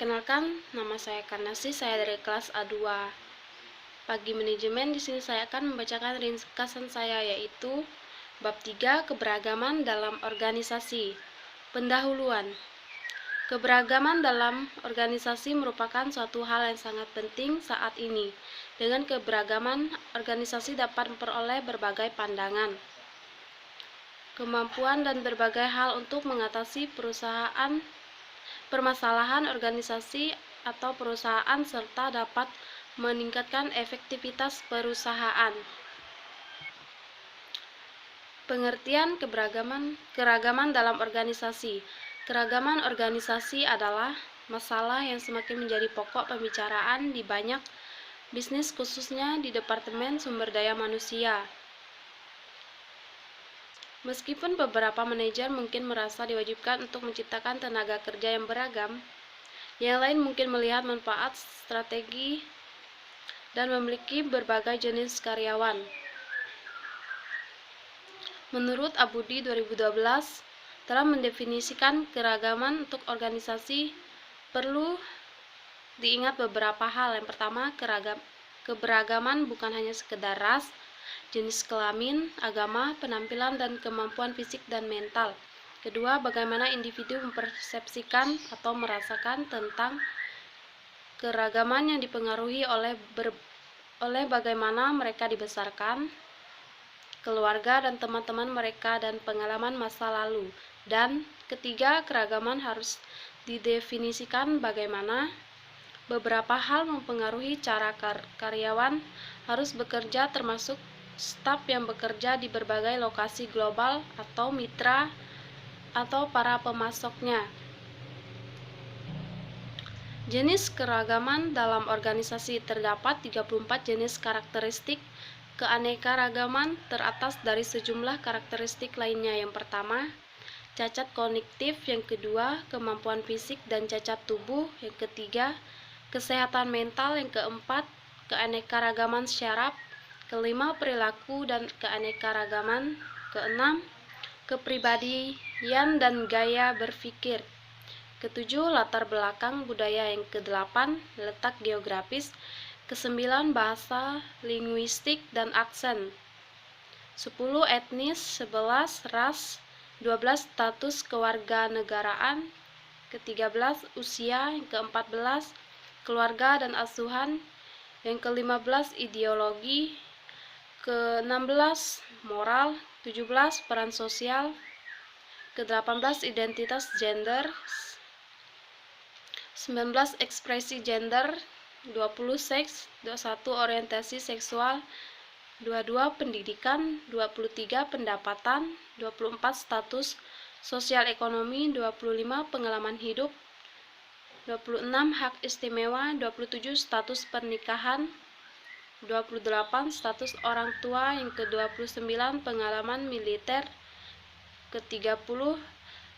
Perkenalkan, nama saya Karnasi, saya dari kelas A2. Pagi manajemen, di sini saya akan membacakan ringkasan saya, yaitu bab 3, keberagaman dalam organisasi. Pendahuluan. Keberagaman dalam organisasi merupakan suatu hal yang sangat penting saat ini. Dengan keberagaman, organisasi dapat memperoleh berbagai pandangan, kemampuan, dan berbagai hal untuk mengatasi permasalahan organisasi atau perusahaan serta dapat meningkatkan efektivitas perusahaan. Pengertian keragaman dalam organisasi. Keragaman organisasi adalah masalah yang semakin menjadi pokok pembicaraan di banyak bisnis, khususnya di Departemen Sumber Daya Manusia. Meskipun beberapa manajer mungkin merasa diwajibkan untuk menciptakan tenaga kerja yang beragam, yang lain mungkin melihat manfaat strategi dan memiliki berbagai jenis karyawan. Menurut Abudi 2012 telah mendefinisikan keragaman untuk organisasi, perlu diingat beberapa hal. Yang pertama, keberagaman bukan hanya sekedar ras, jenis kelamin, agama, penampilan, dan kemampuan fisik dan mental. Kedua, bagaimana individu mempersepsikan atau merasakan tentang keragaman yang dipengaruhi oleh bagaimana mereka dibesarkan, keluarga dan teman-teman mereka, dan pengalaman masa lalu. Dan ketiga, keragaman harus didefinisikan bagaimana beberapa hal mempengaruhi cara karyawan harus bekerja, termasuk staf yang bekerja di berbagai lokasi global atau mitra atau para pemasoknya. Jenis keragaman dalam organisasi. Terdapat 34 jenis karakteristik keanekaragaman teratas dari sejumlah karakteristik lainnya. Yang pertama, cacat kognitif. Yang kedua, kemampuan fisik dan cacat tubuh. Yang ketiga, kesehatan mental. Yang keempat, keanekaragaman syaraf. Kelima, perilaku dan keanekaragaman. Keenam, kepribadian dan gaya berpikir. Ketujuh, latar belakang budaya. Yang kedelapan, letak geografis. Kesembilan, bahasa, linguistik, dan aksen. 10, etnis. 11, ras. 12, status kewarganegaraan. Ke-13, usia. Yang ke-14, keluarga dan asuhan. Yang ke-15, ideologi. Ke-16, moral. 17, peran sosial. Ke-18, identitas gender. 19, ekspresi gender. 20, seks. 21, orientasi seksual. 22, pendidikan. 23, pendapatan. 24, status sosial ekonomi. 25, pengalaman hidup. 26, hak istimewa. 27, status pernikahan. 28, status orang tua. Yang ke-29, pengalaman militer. Ke-30,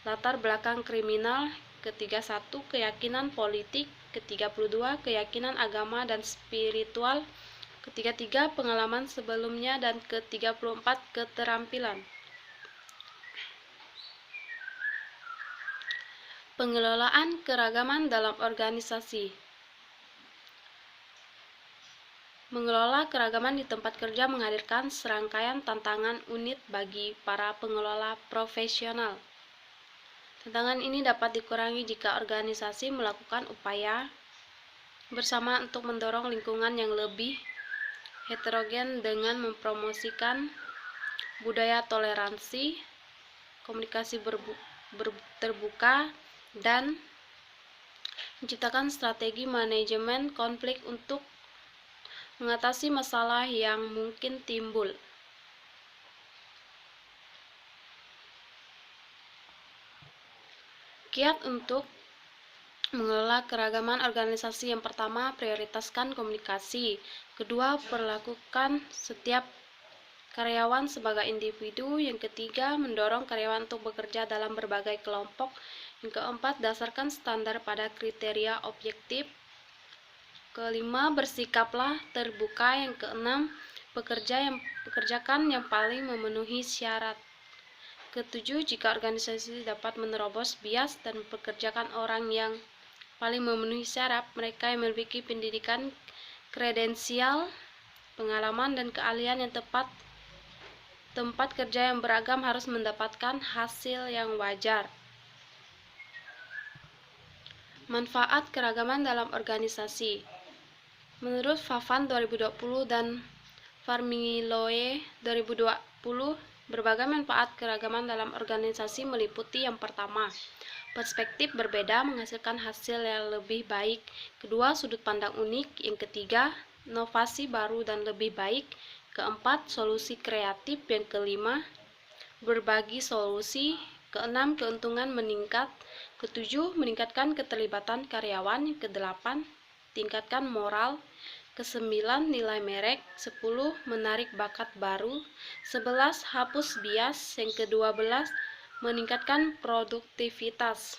latar belakang kriminal. Ke-31, keyakinan politik. Ke-32, keyakinan agama dan spiritual. Ke-33, pengalaman sebelumnya. Dan ke-34, keterampilan. Pengelolaan keragaman dalam organisasi. Mengelola keragaman di tempat kerja menghadirkan serangkaian tantangan unik bagi para pengelola profesional. Tantangan ini dapat dikurangi jika organisasi melakukan upaya bersama untuk mendorong lingkungan yang lebih heterogen dengan mempromosikan budaya toleransi, komunikasi terbuka, dan menciptakan strategi manajemen konflik untuk mengatasi masalah yang mungkin timbul. Kiat untuk mengelola keragaman organisasi. Yang pertama, prioritaskan komunikasi. Kedua, perlakukan setiap karyawan sebagai individu. Yang ketiga, mendorong karyawan untuk bekerja dalam berbagai kelompok. Yang keempat, dasarkan standar pada kriteria objektif. Kelima, bersikaplah terbuka. Yang keenam, pekerjakan yang paling memenuhi syarat. Ketujuh, jika organisasi dapat menerobos bias dan mempekerjakan orang yang paling memenuhi syarat. Mereka yang memiliki pendidikan, kredensial, pengalaman, dan keahlian yang tepat. Tempat kerja yang beragam harus mendapatkan hasil yang wajar. Manfaat keragaman dalam organisasi. Menurut Fafan 2020 dan Farmiloe 2020, berbagai manfaat keragaman dalam organisasi meliputi: yang pertama, perspektif berbeda menghasilkan hasil yang lebih baik. Kedua, sudut pandang unik. Yang ketiga, inovasi baru dan lebih baik. Keempat, solusi kreatif. Yang kelima, berbagi solusi. Keenam, keuntungan meningkat. Ketujuh, meningkatkan keterlibatan karyawan. Kedelapan, tingkatkan moral. Kesembilan, nilai merek. 10, menarik bakat baru. 11, hapus bias. Yang ke-12, meningkatkan produktivitas.